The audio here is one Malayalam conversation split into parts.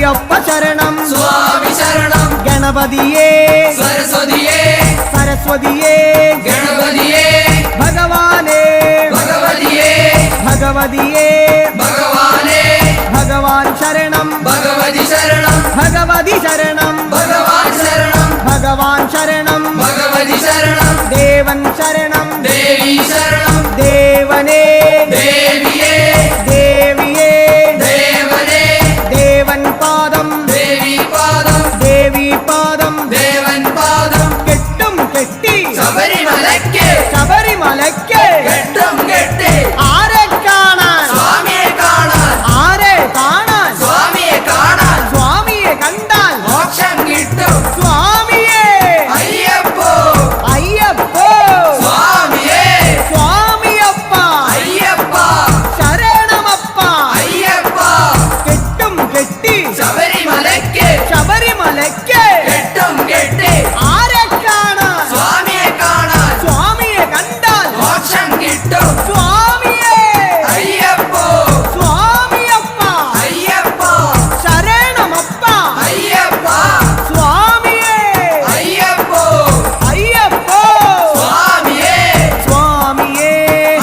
അയ്യപ്പ ശരണം സ്വാമി ശരണം ഗണപതിയേ സരസ്വതിയേ സരസ്വതിയേ ഗണപതിയേ ഭഗവാനേ ഭഗവതിയേ ഭഗവതിയേ ഭഗവാനേ ഭഗവാൻ ശരണം ഭഗവതി ശരണം ഭഗവതി ശരണം ഭഗവാൻ ശരണം ഭഗവാൻ ശരണം ഭഗവതി ശരണം ദേവൻ ശരണം ദേവി ശരണം ദേവനേ ദേവിയേ ദേവിയേ ദേവനേ ദേവൻ പാദം ദേവി പാദം ദേവി പാദം ദേവൻ പാദം കെട്ടും കെട്ടി ശബരിമലയ്ക്ക് ശബരിമലയ്ക്ക് കെട്ടും കെട്ടി ആരെ കാണാൻ സ്വാമിയെ കാണാൻ ആരെ കാണാൻ സ്വാമിയെ കാണാൻ സ്വാമിയെ കണ്ടാൽ മോക്ഷം കിട്ടും സ്വാമിയേ അയ്യപ്പോ അയ്യപ്പോ സ്വാമിയേ സ്വാമിയപ്പ അയ്യപ്പ ശരണമപ്പ അയ്യപ്പ കെട്ടും കെട്ടി ശബരിമലയ്ക്ക് ശബരിമലയ്ക്ക് കെട്ടും കെട്ടി ആരെ കാണാൻ സ്വാമിയെ കാണാൻ സ്വാമിയെ കണ്ടാൽ മോക്ഷം കിട്ടും സ്വാമിയേ അയ്യപ്പോ സ്വാമിയപ്പ അയ്യപ്പ ശരണമപ്പ അയ്യപ്പ സ്വാമിയേ അയ്യപ്പോ അയ്യപ്പോ സ്വാമിയേ സ്വാമിയേ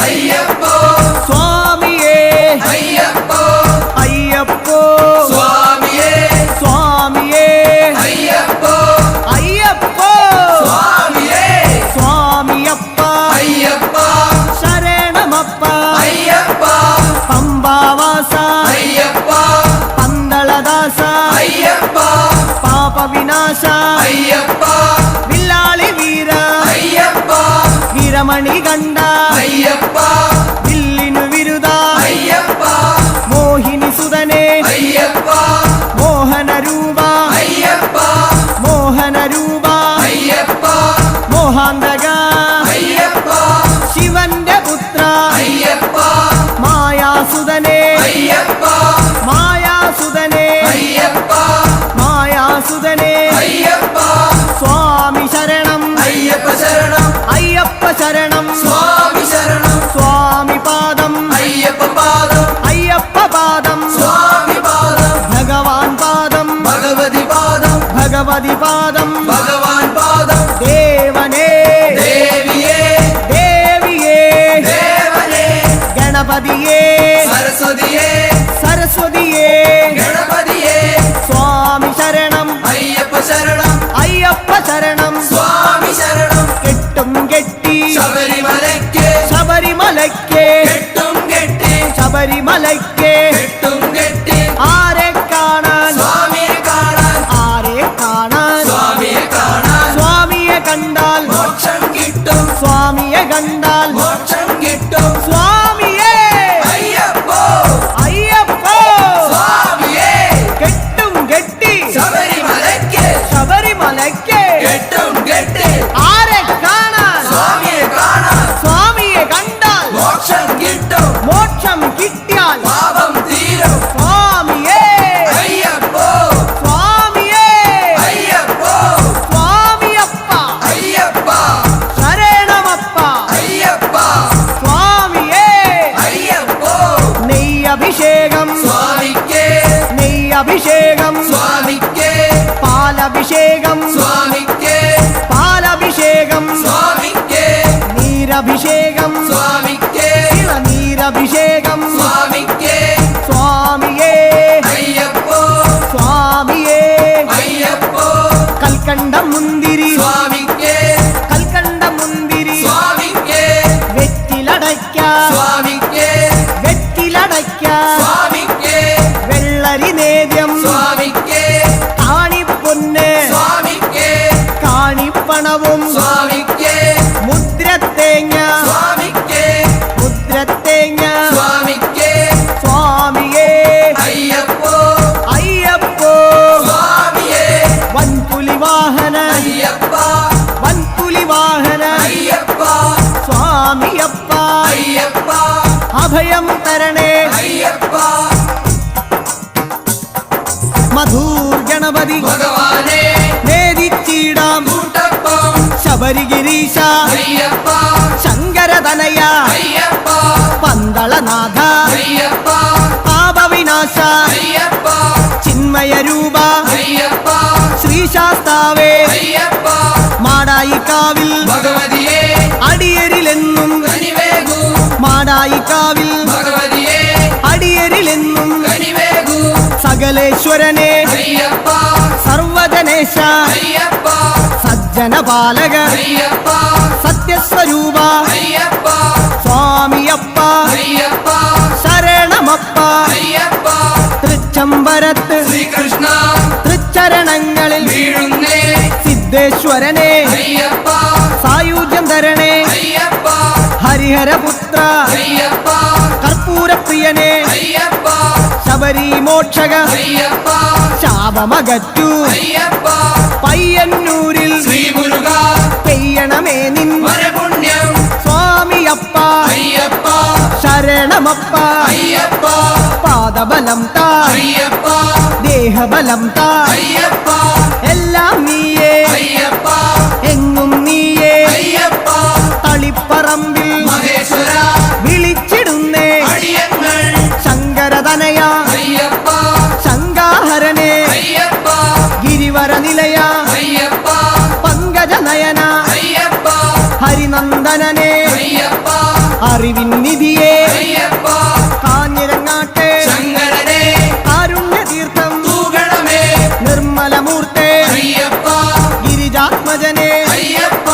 അയ്യപ്പോ സ്വാമിയേ അയ്യപ്പോ അയ്യപ്പോ സ്വാമിയേ സ്വാമിയേ അയ്യപ്പോ അയ്യപ്പോ സ്വാമിയേ സ്വാമിയപ്പ അയ്യപ്പ ശരണമപ്പ അയ്യപ്പ പമ്പാവാസ അയ്യപ്പ പന്തളദാസ അയ്യപ്പ പാപവിനാശ അയ്യപ്പ വില്ലാളി വീര അയ്യപ്പ വീരമണി കണ്ട അയ്യപ്പ വില്ലിനു വിരുദ അയ്യപ്പ മോഹിനി സുതനേ അയ്യപ്പ മോഹനരൂപ അയ്യപ്പ മോഹനരൂപ അയ്യപ്പ മോഹാന്തക അയ്യപ്പ ശിവന്റെ പുത്ര അയ്യപ്പ മായാസുതനേ അയ്യപ്പ മായാസുതനേ അയ്യപ്പ മായാസുതനേ അയ്യപ്പ സ്വാമി ശരണം അയ്യപ്പ ശരണം അയ്യപ്പ ശരണം സ്വാമി ശരണം സ്വാമി പാദം അയ്യപ്പ പാദം അയ്യപ്പ പാദം സ്വാമി പാദം ഭഗവാൻ പാദം ഭഗവതി പാദം ഭഗവതി പാദം ഭഗവാൻ പാദം ദേവനേ ദേവിയേ ദേവിയേ ദേവനേ ഗണപതിയേ സരസ്വതിയേ സരസ്വതിയേ ഗണപതിയേ സ്വാമി ശരണം അയ്യപ്പ ശരണം അയ്യപ്പ ശരണം സ്വാമി ശരണം കെട്ടും കെട്ടി ശബരിമലയ്ക്ക് ശബരിമലയ്ക്ക് കെട്ടും കെട്ടി ശബരിമലയ്ക്ക് കെട്ടും കെട്ടി ആരെ കാണാൻ സ്വാമിയെ കാണാൻ ആരെ കാണാൻ സ്വാമിയെ കാണാൻ സ്വാമിയെ കണ്ടാൽ മോക്ഷം കിട്ടും സ്വാമിയെ കണ്ടാൽ മോക്ഷം കിട്ടും സ്വാമിയേ അയ്യപ്പോ അയ്യപ്പോ സ്വാമിയേ കെട്ടും കെട്ടി ശബരിമലയ്ക്ക് ശബരിമലയ്ക്ക് കെട്ടും കെട്ടി ആരെ കാണാൻ സ്വാമിയെ കാണാൻ സ്വാമിയെ കണ്ടാൽ മോക്ഷം കിട്ടും മോക്ഷം കിട്ടിയാൽ പാപം തീരും സ്വാമിയേ അയ്യപ്പോ സ്വാമിയേ അയ്യപ്പോ സ്വാമിയപ്പ അയ്യപ്പ ശരണമപ്പ അയ്യപ്പ സ്വാമിയേ അയ്യപ്പോ നെയ്യഭിഷേകം സ്വാമിക്ക് നെയ്യഭിഷേകം സ്വാമിക്ക് പാലഭിഷേകം സ്വാമിക്ക് പാലഭിഷേകം സ്വാമിക്ക് നീരഭിഷേകം സ്വാമിക്ക് നീരഭിഷേകം സ്വാമിക്ക് സ്വാമിയേ അയ്യപ്പോ സ്വാമിയേ അയ്യപ്പോ കൽക്കണ്ട മുന്തിരി സ്വാമിക്ക് കൽക്കണ്ട മുന്തിരി സ്വാമിക്ക് വെറ്റിലടയ്ക്ക സ്വാമിക്ക് വെറ്റിലടയ്ക്ക സ്വാമിക്ക് വെള്ളരി നേദ്യം സ്വാമിക്ക് കാണിപ്പൊന്ന് സ്വാമിക്ക് കാണിപ്പണവും സ്വാമിക്ക് മുദ്രത്തേങ്ങ സ്വാമിക്ക് മുദ്രത്തേങ്ങ സ്വാമിക്ക് സ്വാമിയേ അയ്യപ്പോ അയ്യപ്പോ സ്വാമിയേ വൻപുലി വാഹന അയ്യപ്പ വൻപുലി വാഹന അയ്യപ്പ സ്വാമിയപ്പ അയ്യപ്പ അഭയം തരണേ അയ്യപ്പ മധൂർ ഗണപതി ഭഗവാനേ നേദിച്ചിടാം കൂട്ടപ്പം ശബരിഗിരീശ അയ്യപ്പ ശങ്കരതനയ അയ്യപ്പ പന്തളനാഥ അയ്യപ്പ പാപവിനാശ അയ്യപ്പ ചിന്ന ചിന്മയരൂപ അയ്യപ്പ ശ്രീശാസ്താവേ അയ്യപ്പ മാടായിക്കാവിൽ ഭഗവതിയെ അടിയരിലെന്നും കനിവേകൂ മാടായിക്കാവിൽ ഭഗവതിയെ അടിയരിലെന്നും കനിവേകൂ സകലേശ്വരനെ അയ്യപ്പ സർവജനേശ അയ്യപ്പ സജ്ജനപാലക അയ്യപ്പ സത്യസ്വരൂപ അയ്യപ്പ സ്വാമിയപ്പ അയ്യപ്പ ശരണമപ്പ അയ്യപ്പ തൃച്ചംബരത്ത് ശ്രീകൃഷ്ണ തൃച്ചരണങ്ങളിൽ വീഴുന്നേ സിദ്ധേശ്വരനെ അയ്യപ്പ സായുജ്യം തരണേ അയ്യപ്പ ഹരിഹരപുത്ര അയ്യപ്പ കർപ്പൂരപ്രിയനെ അയ്യപ്പ ശബരി മോക്ഷക അയ്യപ്പ ശാപമകറ്റു അയ്യപ്പ പയ്യന്നൂരിൽ ശ്രീമുരുക പെയ്യണമേ നിൻ വരപുണ്യം സ്വാമിയപ്പ അയ്യപ്പ ശരണമപ്പ അയ്യപ്പ പാദബലം താ അയ്യപ്പ ദേഹബലം താ അയ്യപ്പ എല്ലാം നീയേ അയ്യപ്പ എങ്ങും നീയേ അയ്യപ്പ തളിപ്പറമ്പിൽ മഹേശ്വര വിളിച്ചിടുന്നേ അടിയങ്ങൾ ശങ്കരതനയ അയ്യപ്പ ശങ്കാഹരനെ അയ്യപ്പ ഗിരിവര നിലയ അയ്യപ്പ പങ്കജനയന അയ്യപ്പ ഹരിനന്ദനനെ അയ്യപ്പ അറിവിൻ നിധിയെ അയ്യപ്പ കാഞ്ഞിരങ്ങാട്ടെ ശങ്കരനെ കാരുണ്യതീർത്ഥം തൂകണമേ നിർമ്മലമൂർത്തെ അയ്യപ്പ ഗിരിജാത്മജനെ അയ്യപ്പ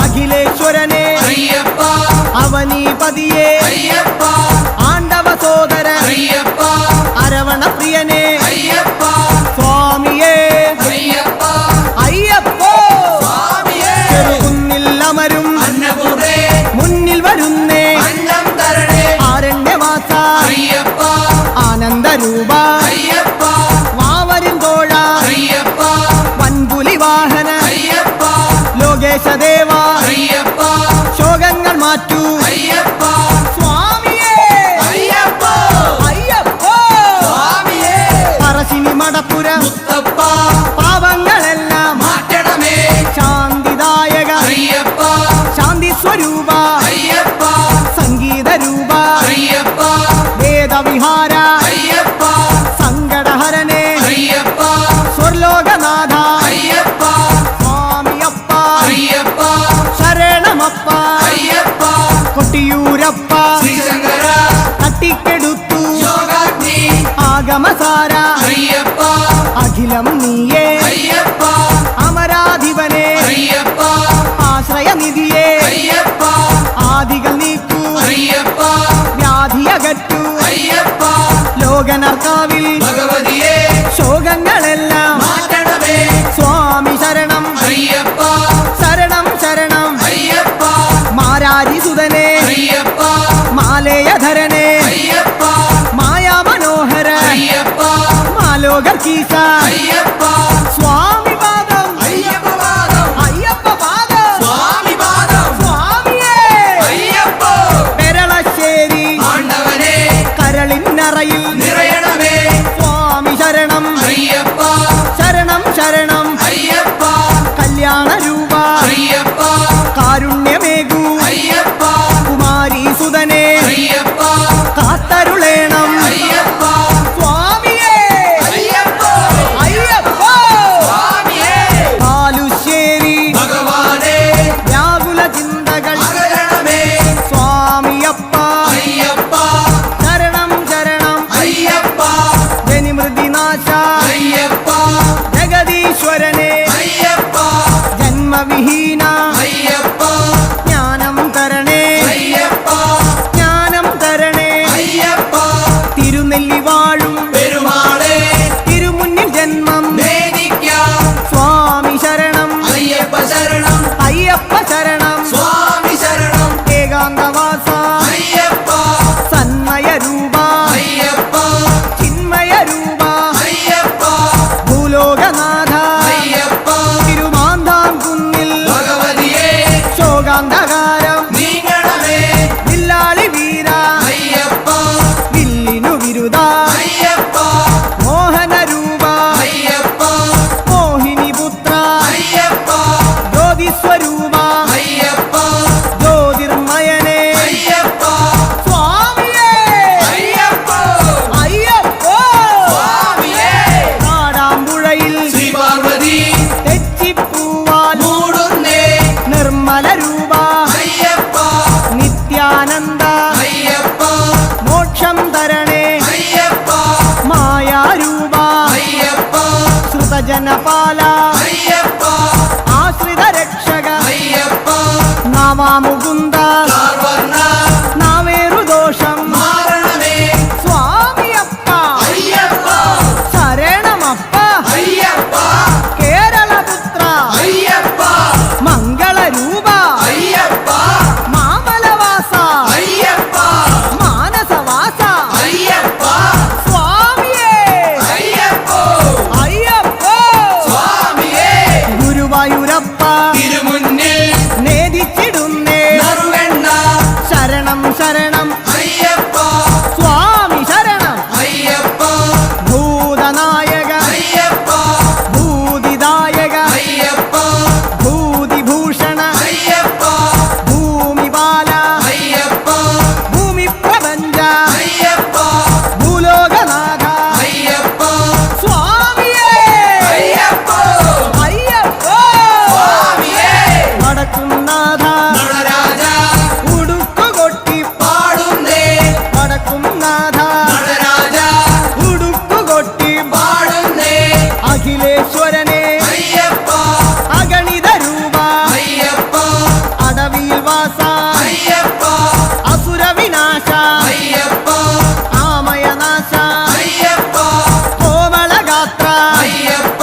അഖിലേശ്വരനെ അയ്യപ്പ അവനീപതിയെ അയ്യപ്പ ആണ്ടവ സോദര അയ്യപ്പ അരവണപ്രിയനെ അയ്യപ്പ സ്വാമിയേ അയ്യപ്പ അയ്യപ്പോ സ്വാമിയേ ചെറുകുന്നിൽ അമരും അന്നപൂർണേ മുന്നിൽ വരുന്നേ അന്നം തരണേ ആരണ്യവാസ അയ്യപ്പ ആനന്ദരൂപ അയ്യപ്പ വാവരും തോഴ അയ്യപ്പ വൻപുലി വാഹന അയ്യപ്പ ലോകേശദേവ അയ്യപ്പ ശോകങ്ങൾ മാറ്റൂ അയ്യപ്പ സ്വാമിയേ അയ്യപ്പ അയ്യപ്പോ സ്വാമിയേ പറശ്ശിനി മടപ്പുര മുത്തപ്പ പാവങ്ങളെല്ലാം മാറ്റണമേ ശാന്തിദായക അയ്യപ്പ ശാന്തി സ്വരൂപ അയ്യപ്പ സംഗീതരൂപ അയ്യപ്പ വേദവിഹാര അയ്യപ്പ സങ്കടഹരനെ അയ്യപ്പ സ്വർലോകനാഥ അയ്യപ്പ സ്വാമിയപ്പ അയ്യപ്പ ശരണമപ്പ അയ്യപ്പ കൊട്ടിയൂരപ്പ ശ്രീശങ്കര തട്ടിക്കെടുത്തു യോഗാഗ്നി ആഗമസാര അയ്യപ്പ അഖിലം നീയേ അയ്യപ്പ അമരാധിപനെ അയ്യപ്പ ആശ്രയനിധിയെ അയ്യപ്പ ആദികൾ നീക്കൂ അയ്യപ്പ വ്യാധിയകറ്റു അയ്യപ്പ ലോകനർക്കാവിൽ ഭഗവതിയെ ശോകങ്ങളെല്ലാം മാറ്റണമേ സ്വാമി ശരണം അയ്യപ്പ ശരണം ശരണം അയ്യപ്പ മാരാരിസുതനെ അയ്യപ്പ മാലേയധരനെ അയ്യപ്പ മായാമനോഹര അയ്യപ്പ മാലോകർക്കീശ അയ്യപ്പ സ്വാമി പാദം അയ്യപ്പ പാദം അയ്യപ്പ പാദം സ്വാമി പാദം സ്വാമിയേ അയ്യപ്പ പെരളശ്ശേരി ആണ്ടവനെ കരളിന്നറയിൽ നിറയണമേ സ്വാമി ശരണം അയ്യപ്പ ശരണം ശരണം അയ്യപ്പ കല്യാണരൂപ അയ്യപ്പ കാരുണ്യമേകൂ അയ്യപ്പ കുമാരീസുതനെ അയ്യപ്പ കാത്തരുളേണം അയ്യപ്പ സ്വാമിയേ അയ്യപ്പ ബാല അയ്യപ്പ ആശ്രിത രക്ഷക അയ്യപ്പ നവാമുകുന്ദ കാർവർണ്ണ നാവേറുദോഷം മാരണമേ സ്വാമിയപ്പ അയ്യപ്പ ശരണമപ്പ അയ്യപ്പ കേരളപുത്ര അയ്യപ്പ മംഗളരൂപ അയ്യപ്പ മാമലവാസ അയ്യപ്പ മാനസവാസ അയ്യപ്പ സ്വാമിയേ അയ്യപ്പ അയ്യപ്പോ സ്വാമിയേ ഗുരുവായൂരപ്പ തിരുമുന്നിൽ നേദിച്ചിടുന്നേ നറുവെണ്ണ ശരണം ശരണം അയ്യപ്പ സ്വാമി ശരണം അയ്യപ്പ ഭൂതനായക അയ്യപ്പ ഭൂതിദായക അയ്യപ്പ ഭൂതിഭൂഷണ അയ്യപ്പ ഭൂമിപാല അയ്യപ്പ ഭൂമി പ്രപഞ്ച അയ്യപ്പ ഭൂലോകനാഥ അയ്യപ്പ സ്വാമിയേ അയ്യപ്പ അയ്യപ്പോ സ്വാമിയേ വടക്കുംനാഥ നടരാജ ഉടുക്കുകൊട്ടി പാടുന്നേ വടക്കുംനാഥ നടരാജ ഉടുക്കുകൊട്ടി പാടുന്നേ അഖിലേശ്വരനെ അയ്യപ്പ അഗണിത രൂപ അയ്യപ്പ അടവിയിൽ വാസ അയ്യപ്പ അസുര വിനാശ അയ്യപ്പ ആമയനാശ അയ്യപ്പ കോമളഗാത്ര അയ്യപ്പ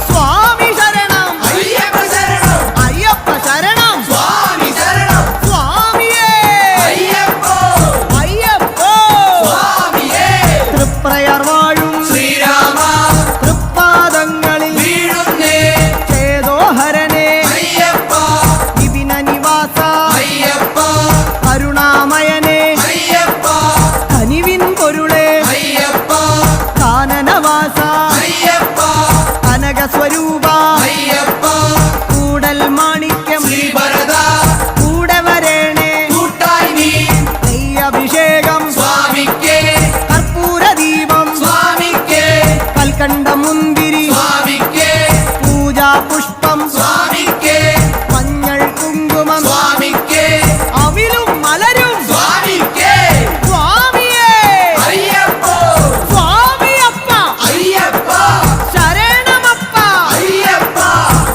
സ്വാമി ശരണം അയ്യപ്പ ശരണം അയ്യപ്പ ശരണം സ്വാമി ശരണം സ്വാമിയേ അയ്യപ്പ അയ്യപ്പോ സ്വാമിയേ തൃപ്രയർ വാഴും ശ്രീരാമ തൃപ്പാദങ്ങളിൽ വീഴുന്നേ ചേതോഹരനെ അയ്യപ്പ വിപിന നിവാസ അയ്യപ്പ കരുണാമയനെ അയ്യപ്പ കനിവിൻ പൊരുളെ അയ്യപ്പ കാനനവാസ അയ്യപ്പ കനകസ്വരൂപ അയ്യപ്പ കൂടൽ മാണിക്യം ശ്രീഭരത കൂടെ വരേണേ കൂട്ടായി നീ നെയ്യഭിഷേകം സ്വാമിക്കേ കർപ്പൂരദീപം സ്വാമിക്കേ കൽക്കണ്ട മുന്തിരി സ്വാമിക്കേ പൂജാ പുഷ്പം സ്വാമിക്കേ മഞ്ഞൾ കുങ്കുമം സ്വാമിക്കേ അവിലും മലരും സ്വാമിക്കേ സ്വാമിയേ അയ്യപ്പ സ്വാമിയപ്പ അയ്യപ്പ ശരണമപ്പ അയ്യപ്പ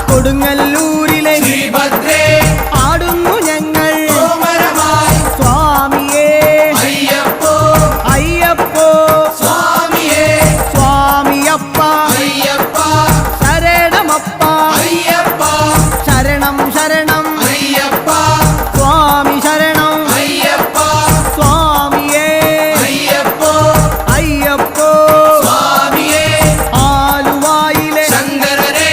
കൊടുങ്ങല്ലൂരിലെ ശ്രീഭദ്രേ ആടുന്നു ഞങ്ങൾ കോമരമായി സ്വാമിയേ അയ്യപ്പ അയ്യപ്പോ സ്വാമിയേ സ്വാമിയപ്പ അയ്യപ്പ ശരണമപ്പ അയ്യപ്പ ശരണം ശരണം അയ്യപ്പ സ്വാമി ശരണം അയ്യപ്പ സ്വാമിയേ അയ്യപ്പ അയ്യപ്പോ സ്വാമിയേ ആലുവായിലെ ശങ്കരനെ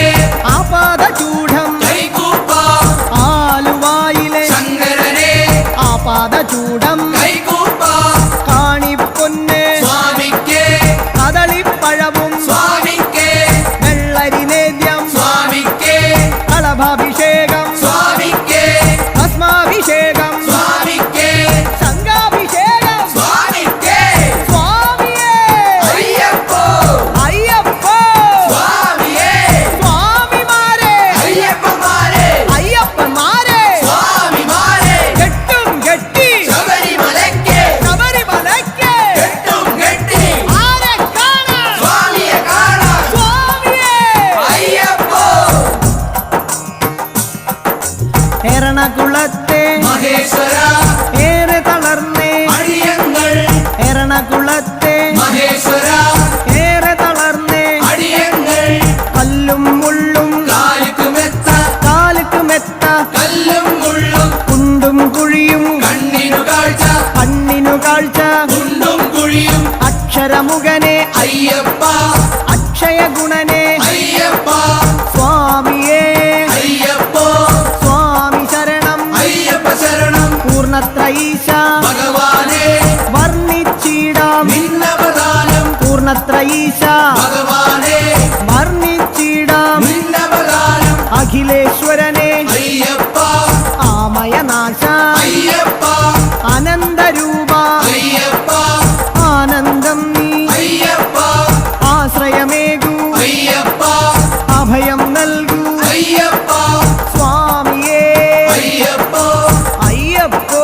ആപാദചൂഢം കൈകൂപ്പ ആലുവായിലെ ശങ്കരനെ ആപാദചൂഢം കൈകൂപ്പ കാണിപ്പൊന്ന് സ്വാമിക്കേ കദളിപ്പഴവും സ്വാമിക്കേ വെള്ളരി നേദ്യം സ്വാമിക്കേ കളഭാഭിഷേകം സ്വാമിക്കേ ഭസ്മാഭിഷേകം സ്വാമിക്കേ സംഘാഭിഷേകം സ്വാമിക്കേ സ്വാമിയേ അയ്യപ്പ അയ്യപ്പോ സ്വാമിയേ സ്വാമിമാരെ അയ്യപ്പന്മാരെ അയ്യപ്പന്മാരെ സ്വാമിമാരെ കെട്ടും കെട്ടി ശബരിമലയ്ക്ക് ശബരിമലയ്ക്ക് കെട്ടും കെട്ടി ആരെ കാണാൻ സ്വാമിയെ കാണാൻ സ്വാമിയേ അയ്യപ്പ എറണാകുളത്തെ മഹേശ്വര ഏറെ തളർന്നേ അടിയങ്ങൾ എറണാകുളത്തെ മഹേശ്വര ഏറെ തളർന്നേ അടിയങ്ങൾ കല്ലും മുള്ളും കാലിക്കുമെത്ത കാലുക്കുമെത്ത കല്ലും മുള്ളും കുണ്ടും കുഴിയും കണ്ണിനു കാഴ്ച കണ്ണിനു കാഴ്ച കുണ്ടും കുഴിയും അക്ഷരമുഖനെ അയ്യപ്പ അക്ഷയ ഗുണനെ അയ്യപ്പ സ്വാമിയേ അയ്യപ്പ സ്വാമി ശരണം അയ്യപ്പ ശരണം പൂർണ്ണത്രയീശ ഭഗവാനെ വർണ്ണിച്ചിടാം നിന്നപദാനം പൂർണ്ണത്രയീശ ഭഗവാനെ വർണ്ണിച്ചിടാം നിന്നപദാനം അഖിലേശ്വരനെ അയ്യപ്പ ആമയനാശ അയ്യപ്പ അനന്തരൂപ അയ്യപ്പ ആനന്ദം നീ അയ്യപ്പ ആശ്രയമേകൂ അയ്യപ്പ അഭയം നൽകൂ അയ്യപ്പ സ്വാമിയേ അയ്യപ്പ അയ്യപ്പോ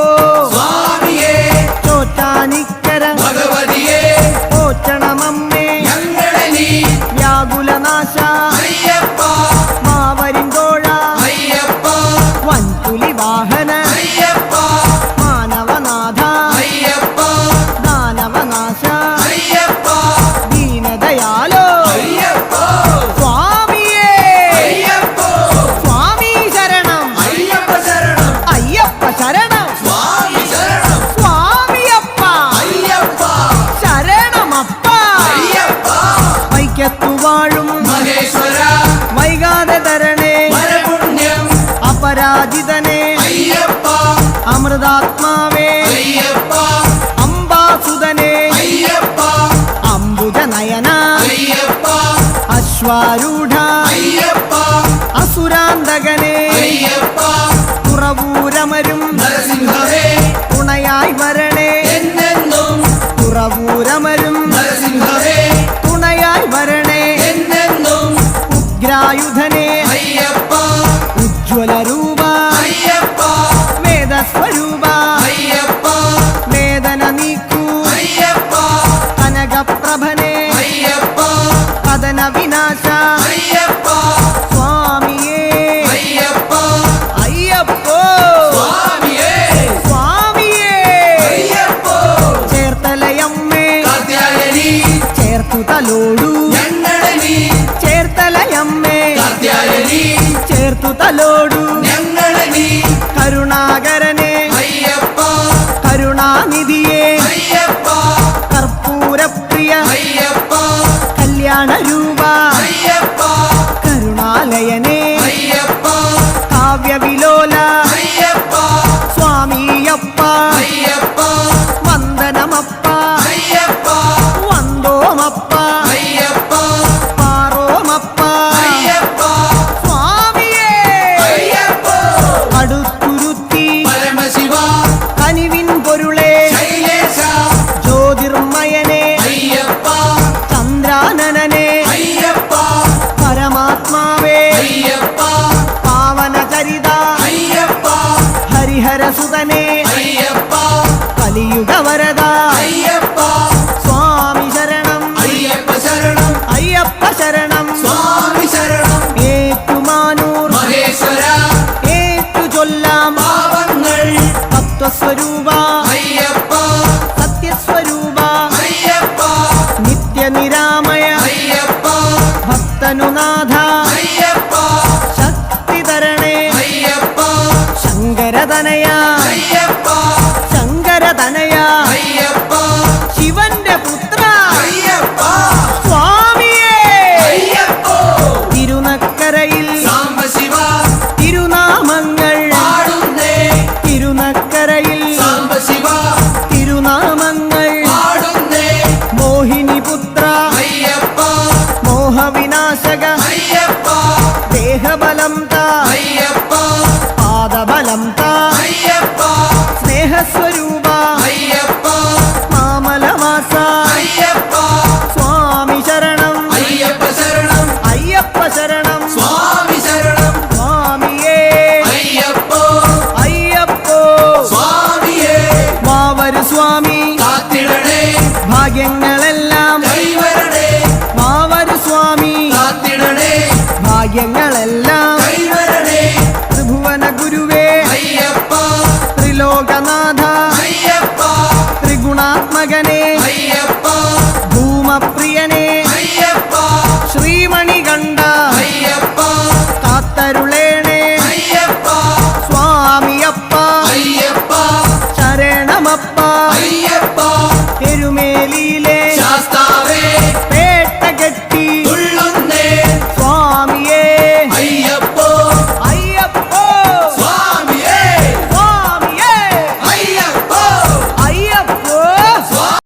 സ്വാമിയേ ചോറ്റാനിക്കര ഭഗവതിയെ പോറ്റണമമ്മേ ഞങ്ങളെ നീ വ്യാകുലനാശ അയ്യപ്പ അപരാജിതനെ അയ്യപ്പ അമൃതാത്മാവേ അയ്യപ്പ അംബാസുതനെ അയ്യപ്പ അംബുജനയന അയ്യപ്പ അശ്വാരൂഢ അയ്യപ്പ അസുരാന്തകനെ അയ്യപ്പ തുറവൂരമരും നരസിംഹമേ തുണയായി വരണേ എന്നെന്നും തുറവൂരമരും നരസിംഹമേ തുണയായി വരണേ എന്നെന്നും ഉഗ്രായുധനെ അയ്യപ്പ ഉജ്ജ്വല രൂപ അയ്യപ്പ വേദസ്വരൂപ അയ്യപ്പ വേദന നീക്കൂ അയ്യപ്പ കനകപ്രഭനെ അയ്യപ്പ കഥന വിനാശ അയ്യപ്പ സ്വാമിയേ അയ്യപ്പ അയ്യപ്പോ സ്വാമിയേ സ്വാമിയേ അയ്യപ്പോ ചേർത്തലയമ്മേ കാർത്യായനി ചേർത്തു തലോടു ഞങ്ങളെ നീ ചേർത്തലയമ്മേ കാർത്യായനി ചേർത്തു തലോടു ഞങ്ങളെ നീ കരുണാകരനെ അയ്യപ്പ കരുണാനിധിയെ അയ്യപ്പ കർപ്പൂരപ്രിയ അയ്യപ്പ കല്യാണരൂപ അയ്യപ്പ കരുണാലയനെ അയ്യപ്പ കാവ്യവിലോല അയ്യപ്പ സ്വാമിയപ്പ അയ്യപ്പ വന്ദനമപ്പ അയ്യപ്പ വന്ദോമപ്പ അയ്യപ്പ പാറോമപ്പ അയ്യപ്പ സ്വാമിയേ അയ്യപ്പ അടുത്തുരുത്തി പരമശിവ കനിവിൻ പൊരുളെ ശൈലേശ ജ്യോതിർമയനെ അയ്യപ്പ ചന്ദ്രാനനനെ അയ്യപ്പ പരമാത്മാവേ അയ്യപ്പ പാവനചരിത അയ്യപ്പ ഹരിഹരസുതനെ അയ്യപ്പ കലിയുഗവരദ അയ്യപ്പ സ്വാമി ശരണം അയ്യപ്പ ശരണം അയ്യപ്പ ശരണം സ്വാമി ശരണം ഏറ്റുമാനൂർ മഹേശ്വര ഏറ്റു ചൊല്ലാം പാവങ്ങൾ തത്വസ്വരൂപ അയ്യപ്പ സത്യസ്വരൂപ അയ്യപ്പ നിത്യനിരാമയ അയ്യപ്പ ഭക്തനുനാഥ അയ്യപ്പ ശക്തിധരണേ അയ്യപ്പ ശങ്കരതനയ അയ്യപ്പ ശങ്കരതനയ അയ്യപ്പ ശിവന്റെ പുത്ര അയ്യപ്പ സ്വാമിയേ അയ്യപ്പ തിരുനക്കരയിൽ സാംബശിവ തിരുനാമങ്ങൾ പാടുന്നേ തിരുനക്കരയിൽ സാംബശിവ തിരുനാമങ്ങൾ പാടുന്നേ മോഹിനിപുത്ര അയ്യപ്പ മോഹവിനാശക അയ്യപ്പ ദേഹബലം താ അയ്യപ്പ പാദബലം താ അയ്യപ്പ സ്നേഹസ്വരൂപ അയ്യപ്പ മാമലവാസ അയ്യപ്പ സ്വാമി ശരണം അയ്യപ്പ ശരണം അയ്യപ്പ ശരണം സ്വാമി ശരണം സ്വാമിയേ അയ്യപ്പ അയ്യപ്പോ സ്വാമിയേ വാവരു സ്വാമി കാത്തിടണേ ഭാഗ്യങ്ങളെല്ലാം കൈവരണേ വാവരു സ്വാമി കാത്തിടണേ ഭാഗ്യങ്ങൾ